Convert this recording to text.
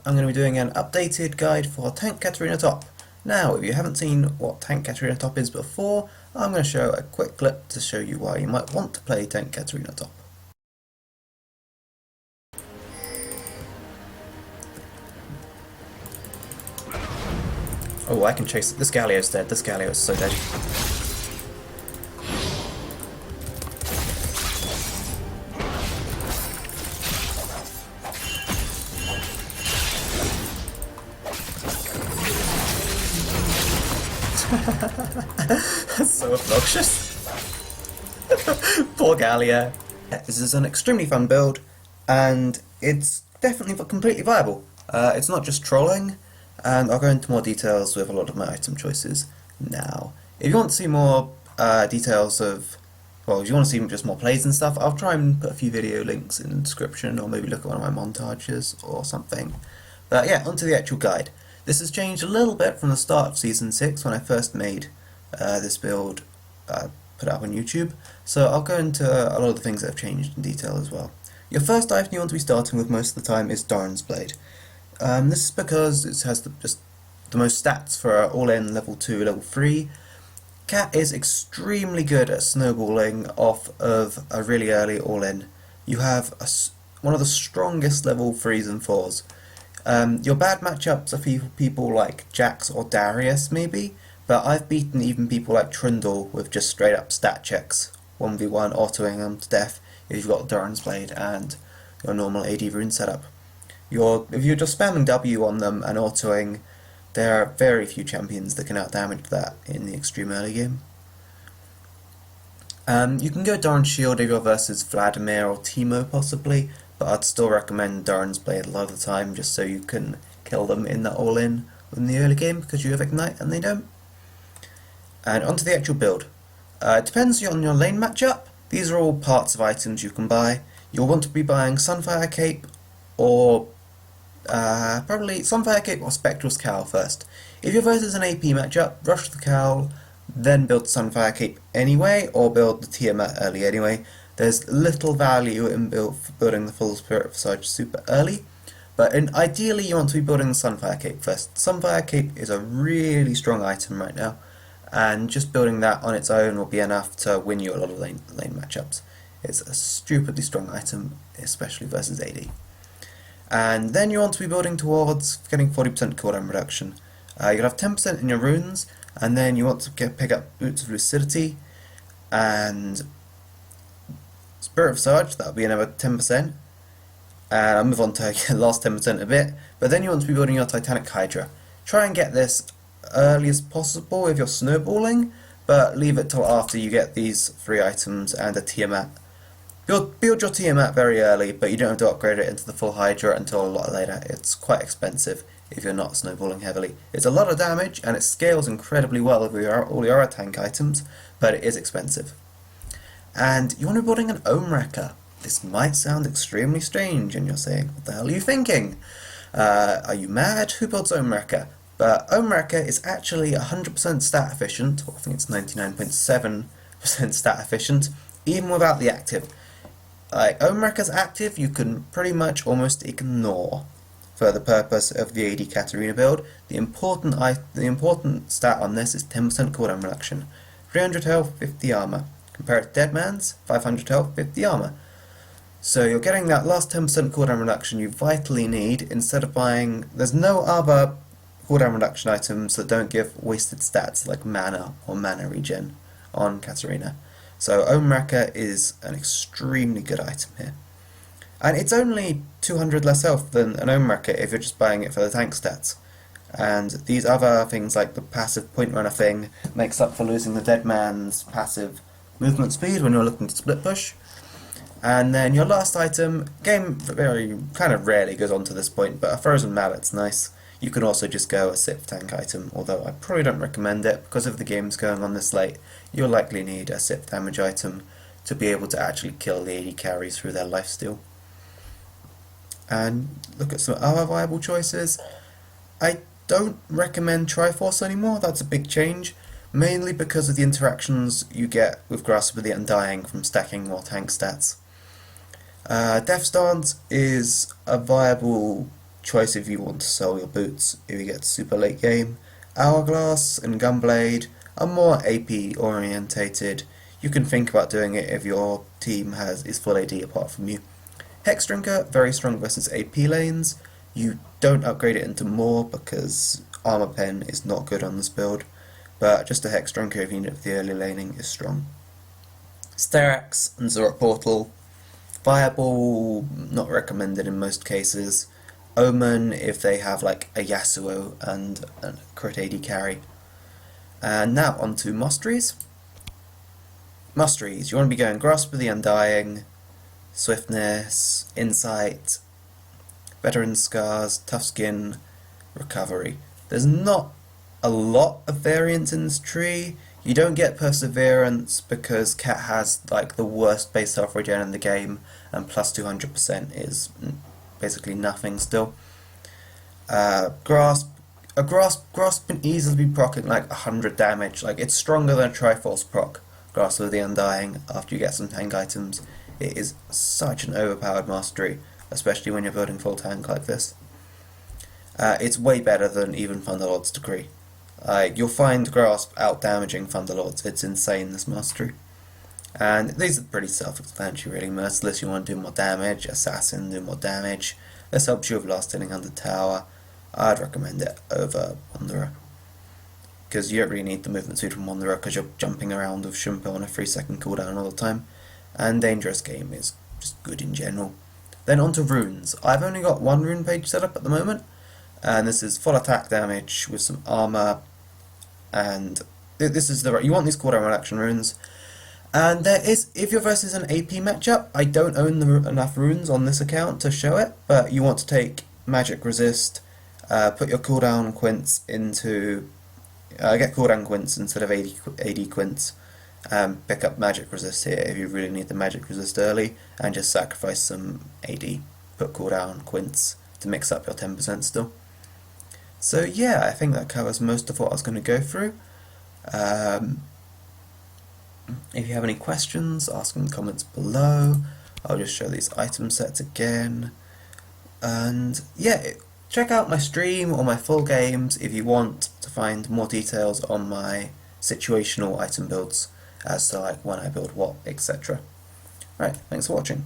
I'm going to be doing an updated guide for Tank Katarina Top. Now, if you haven't seen what Tank Katarina Top is before, I'm going to show a quick clip to show you why you might want to play Tank Katarina Top. Oh, I can chase it. This Galio's dead. This Galio is so dead. That's so obnoxious. Poor Gallia. This is an extremely fun build, and it's definitely completely viable. It's not just trolling, and I'll go into more details with a lot of my item choices now. If you want to see more details of, well, if you want to see just more plays and stuff, I'll try and put a few video links in the description, or maybe look at one of my montages or something. But yeah, onto the actual guide. This has changed a little bit from the start of Season 6 when I first made this build, put it up on YouTube, so I'll go into a lot of the things that have changed in detail as well. Your first item you want to be starting with most of the time is Doran's Blade. This is because it has just the most stats for all-in level 2, level 3. Cat is extremely good at snowballing off of a really early all-in. You have one of the strongest level 3s and 4s. Your bad matchups are for people like Jax or Darius maybe, but I've beaten even people like Trundle with just straight up stat checks, 1v1 autoing them to death if you've got Doran's Blade and your normal AD rune setup. If you're just spamming W on them and autoing, there are very few champions that can outdamage that in the extreme early game. You can go Doran's Shield if you're versus Vladimir or Teemo possibly, but I'd still recommend Doran's Blade a lot of the time just so you can kill them in that all-in in the early game because you have Ignite and they don't. And onto the actual build. It depends on your lane matchup. These are all parts of items you can buy. You'll want to be buying Sunfire Cape or probably Sunfire Cape or Spectral's Cowl first. If you're versus an AP matchup, rush the Cowl, then build Sunfire Cape anyway, or build the Tiamat early anyway. There's little value in building the full Spirit Visage super early, but ideally you want to be building the Sunfire Cape first. Sunfire Cape is a really strong item right now, and just building that on its own will be enough to win you a lot of lane matchups. It's a stupidly strong item, especially versus AD. And then you want to be building towards getting 40% cooldown reduction. You'll have 10% in your runes, and then you want to pick up Boots of Lucidity, and Spirit of Visage, that'll be another 10%, and I'll move on to the last 10% in a bit, but then you want to be building your Titanic Hydra. Try and get this early as possible if you're snowballing, but leave it till after you get these 3 items and a Tiamat. Build your Tiamat very early, but you don't have to upgrade it into the full Hydra until a lot later. It's quite expensive if you're not snowballing heavily. It's a lot of damage, and it scales incredibly well with all your other tank items, but it is expensive. And you want to be building an Ohm Wrecker. This might sound extremely strange, and you're saying, what the hell are you thinking? Are you mad? Who builds Ohm Wrecker? But Ohm Wrecker is actually 100% stat efficient, or I think it's 99.7% stat efficient, even without the active. Like, Ohm Wrecker's active you can pretty much almost ignore for the purpose of the AD Katarina build. The important stat on this is 10% cooldown reduction. 300 health, 50 armor. Compare it to Deadman's, 500 health, 50 armor. So you're getting that last 10% cooldown reduction you vitally need instead of buying... There's no other cooldown reduction items that don't give wasted stats like mana or mana regen on Katarina. So Ohm Wrecker is an extremely good item here. And it's only 200 less health than an Ohm Wrecker if you're just buying it for the tank stats. And these other things like the passive point runner thing makes up for losing the Deadman's passive movement speed when you're looking to split push. And then your last item, game very kind of rarely goes on to this point, but a Frozen Mallet's nice. You can also just go a Sip tank item, although I probably don't recommend it because if the game's going on this late, you'll likely need a Sip damage item to be able to actually kill the AD carries through their lifesteal. And look at some other viable choices. I don't recommend Triforce anymore, that's a big change. Mainly because of the interactions you get with Grasp of the Undying from stacking more tank stats. Death Stance is a viable choice if you want to sell your boots if you get to super late game. Hourglass and Gunblade are more AP orientated. You can think about doing it if your team is full AD apart from you. Hex Drinker, very strong versus AP lanes. You don't upgrade it into more because Armor Pen is not good on this build, but just a Hex Drinker if you need it for the early laning is strong. Sterak's and Zorot Portal. Fireball, not recommended in most cases. Omen if they have like a Yasuo and a crit AD carry. And now on to Masteries. Masteries, you want to be going Grasp of the Undying, Swiftness, Insight, Veteran Scars, Tough Skin, Recovery. There's not a lot of variance in this tree. You don't get Perseverance because Cat has like the worst base health regen in the game, and plus 200% is basically nothing still. Grasp can easily be proccing like 100 damage. Like, it's stronger than a Triforce proc, Grasp of the Undying, after you get some tank items. It is such an overpowered mastery, especially when you're building full tank like this. It's way better than even Thunderlord's Decree. You'll find Grasp out-damaging Thunderlords. It's insane, this mastery. And these are pretty self-explanatory, really. Merciless, you want to do more damage. Assassin, do more damage. This helps you with last hitting under tower. I'd recommend it over Wanderer, because you don't really need the movement speed from Wanderer because you're jumping around with Shupo on a 3-second cooldown all the time. And Dangerous Game is just good in general. Then on to runes. I've only got one rune page set up at the moment, and this is full attack damage with some armor, and this is you want these cooldown reduction runes. And there is, if you're versus an AP matchup, I don't own enough runes on this account to show it, but you want to take Magic Resist, put your cooldown quints into, get cooldown quints instead of AD quints, pick up Magic Resist here if you really need the Magic Resist early, and just sacrifice some AD, put cooldown quints to mix up your 10% still. So yeah, I think that covers most of what I was going to go through. If you have any questions, ask them in the comments below. I'll just show these item sets again. And yeah, check out my stream or my full games if you want to find more details on my situational item builds, as to like when I build what, etc. Right, thanks for watching.